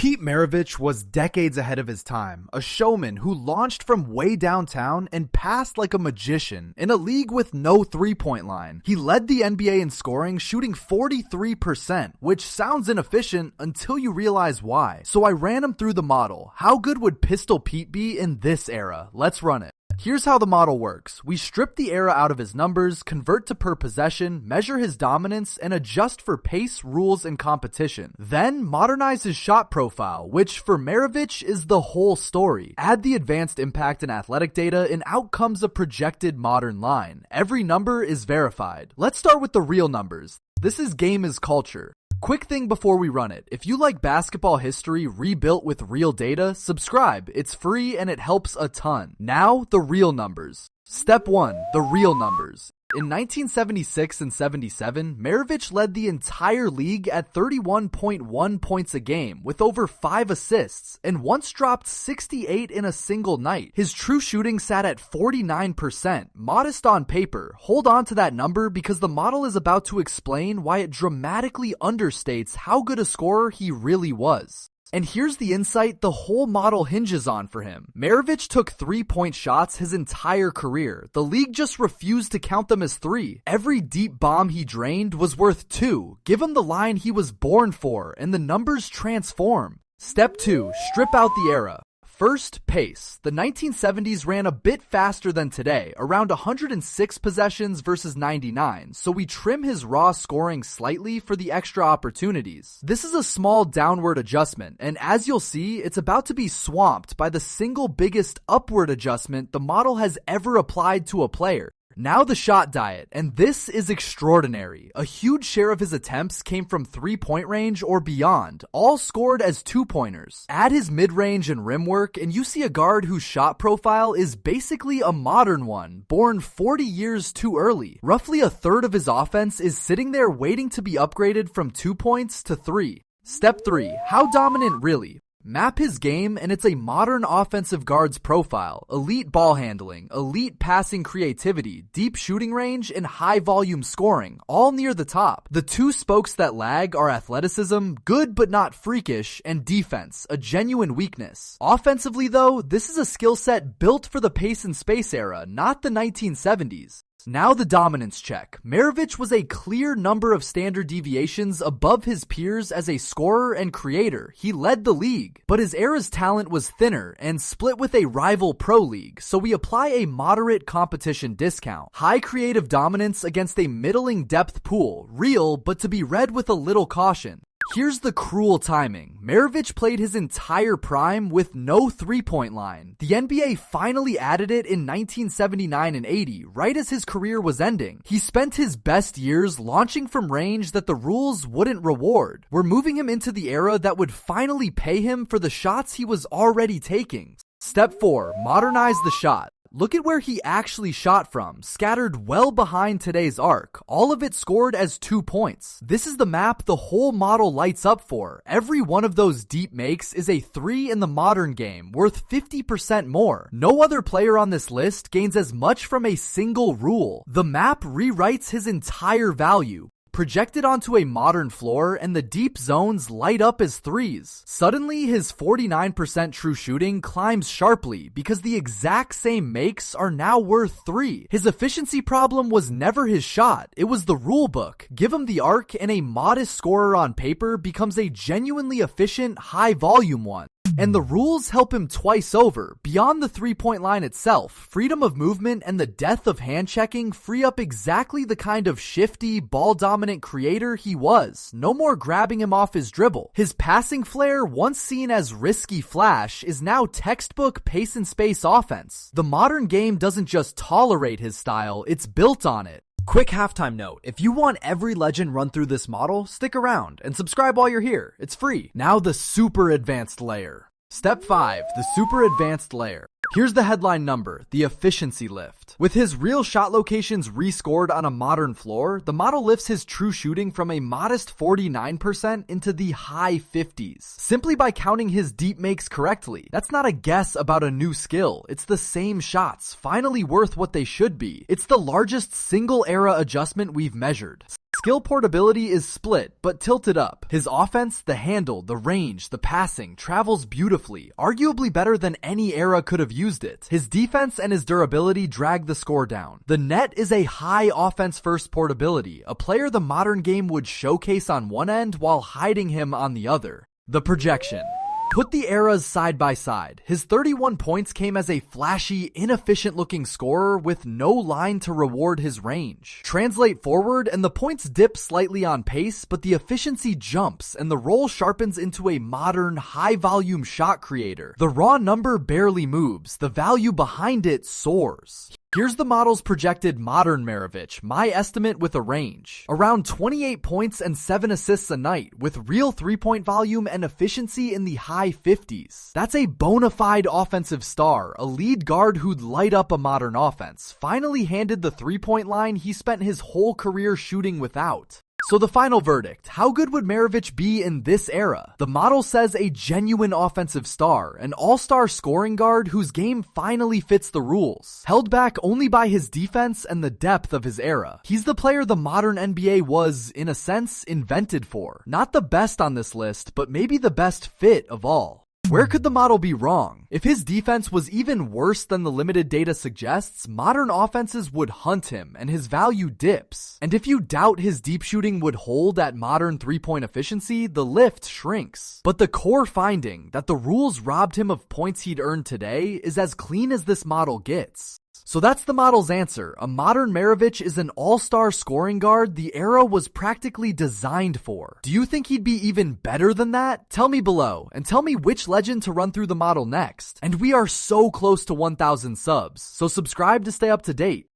Pete Maravich was decades ahead of his time, a showman who launched from way downtown and passed like a magician in a league with no three-point line. He led the NBA in scoring, shooting 43%, which sounds inefficient until you realize why. So I ran him through the model. How good would Pistol Pete be in this era? Let's run it. Here's how the model works. We strip the era out of his numbers, convert to per possession, measure his dominance, and adjust for pace, rules, and competition. Then modernize his shot profile, which for Maravich is the whole story. Add the advanced impact and athletic data, and out comes a projected modern line. Every number is verified. Let's start with the real numbers. This is game is culture. Quick thing before we run it. If you like basketball history rebuilt with real data, subscribe. It's free and it helps a ton. Now, the real numbers. Step 1. The real numbers. In 1976 and 77, Maravich led the entire league at 31.1 points a game with over 5 assists and once dropped 68 in a single night. His true shooting sat at 49%, modest on paper. Hold on to that number because the model is about to explain why it dramatically understates how good a scorer he really was. And here's the insight the whole model hinges on for him. Maravich took three-point shots his entire career. The league just refused to count them as three. Every deep bomb he drained was worth 2. Give him the line he was born for, and the numbers transform. Step 2. Strip out the era. First, pace. The 1970s ran a bit faster than today, around 106 possessions versus 99, so we trim his raw scoring slightly for the extra opportunities. This is a small downward adjustment, and as you'll see, it's about to be swamped by the single biggest upward adjustment the model has ever applied to a player. Now the shot diet, and this is extraordinary. A huge share of his attempts came from three-point range or beyond, all scored as two-pointers. Add his mid-range and rim work, and you see a guard whose shot profile is basically a modern one, born 40 years too early. Roughly a third of his offense is sitting there waiting to be upgraded from 2 points to 3. Step 3. How dominant really? Map his game and it's a modern offensive guard's profile. Elite ball handling, elite passing creativity, deep shooting range, and high volume scoring, all near the top. The two spokes that lag are athleticism, good but not freakish, and defense, a genuine weakness. Offensively though, this is a skill set built for the pace and space era, not the 1970s. Now the dominance check. Maravich was a clear number of standard deviations above his peers as a scorer and creator. He led the league, but his era's talent was thinner and split with a rival pro league, so we apply a moderate competition discount. High creative dominance against a middling depth pool. Real, but to be read with a little caution. Here's the cruel timing. Maravich played his entire prime with no three-point line. The NBA finally added it in 1979 and 80, right as his career was ending. He spent his best years launching from range that the rules wouldn't reward. We're moving him into the era that would finally pay him for the shots he was already taking. Step 4. Modernize the shot. Look at where he actually shot from, scattered well behind today's arc. All of it scored as 2 points. This is the map the whole model lights up for. Every one of those deep makes is a 3 in the modern game, worth 50% more. No other player on this list gains as much from a single rule. The map rewrites his entire value. Projected onto a modern floor, and the deep zones light up as 3s. Suddenly, his 49% true shooting climbs sharply because the exact same makes are now worth 3. His efficiency problem was never his shot, it was the rule book. Give him the arc and a modest scorer on paper becomes a genuinely efficient, high volume one. And the rules help him twice over. Beyond the three-point line itself, freedom of movement and the death of hand-checking free up exactly the kind of shifty, ball-dominant creator he was. No more grabbing him off his dribble. His passing flair, once seen as risky flash, is now textbook pace and space offense. The modern game doesn't just tolerate his style, it's built on it. Quick halftime note, if you want every legend run through this model, stick around and subscribe while you're here. It's free. Now the super advanced layer. Step 5, the super advanced layer. Here's the headline number, the efficiency lift. With his real shot locations rescored on a modern floor, the model lifts his true shooting from a modest 49% into the high 50s, simply by counting his deep makes correctly. That's not a guess about a new skill. It's the same shots, finally worth what they should be. It's the largest single era adjustment we've measured. Skill portability is split, but tilted up. His offense, the handle, the range, the passing, travels beautifully, arguably better than any era could have used it. His defense and his durability drag the score down. The net is a high offense-first portability, a player the modern game would showcase on one end while hiding him on the other. The projection. Put the eras side by side. His 31 points came as a flashy, inefficient-looking scorer with no line to reward his range. Translate forward, and the points dip slightly on pace, but the efficiency jumps, and the role sharpens into a modern, high-volume shot creator. The raw number barely moves. The value behind it soars. Here's the model's projected modern Maravich, my estimate with a range. Around 28 points and 7 assists a night, with real three-point volume and efficiency in the high 50s. That's a bona fide offensive star, a lead guard who'd light up a modern offense, finally handed the three-point line he spent his whole career shooting without. So the final verdict, how good would Maravich be in this era? The model says a genuine offensive star, an all-star scoring guard whose game finally fits the rules. Held back only by his defense and the depth of his era. He's the player the modern NBA was, in a sense, invented for. Not the best on this list, but maybe the best fit of all. Where could the model be wrong? If his defense was even worse than the limited data suggests, modern offenses would hunt him and his value dips. And if you doubt his deep shooting would hold at modern three-point efficiency, the lift shrinks. But the core finding, that the rules robbed him of points he'd earned today, is as clean as this model gets. So that's the model's answer. A modern Maravich is an all-star scoring guard the era was practically designed for. Do you think he'd be even better than that? Tell me below, and tell me which legend to run through the model next. And we are so close to 1,000 subs, so subscribe to stay up to date.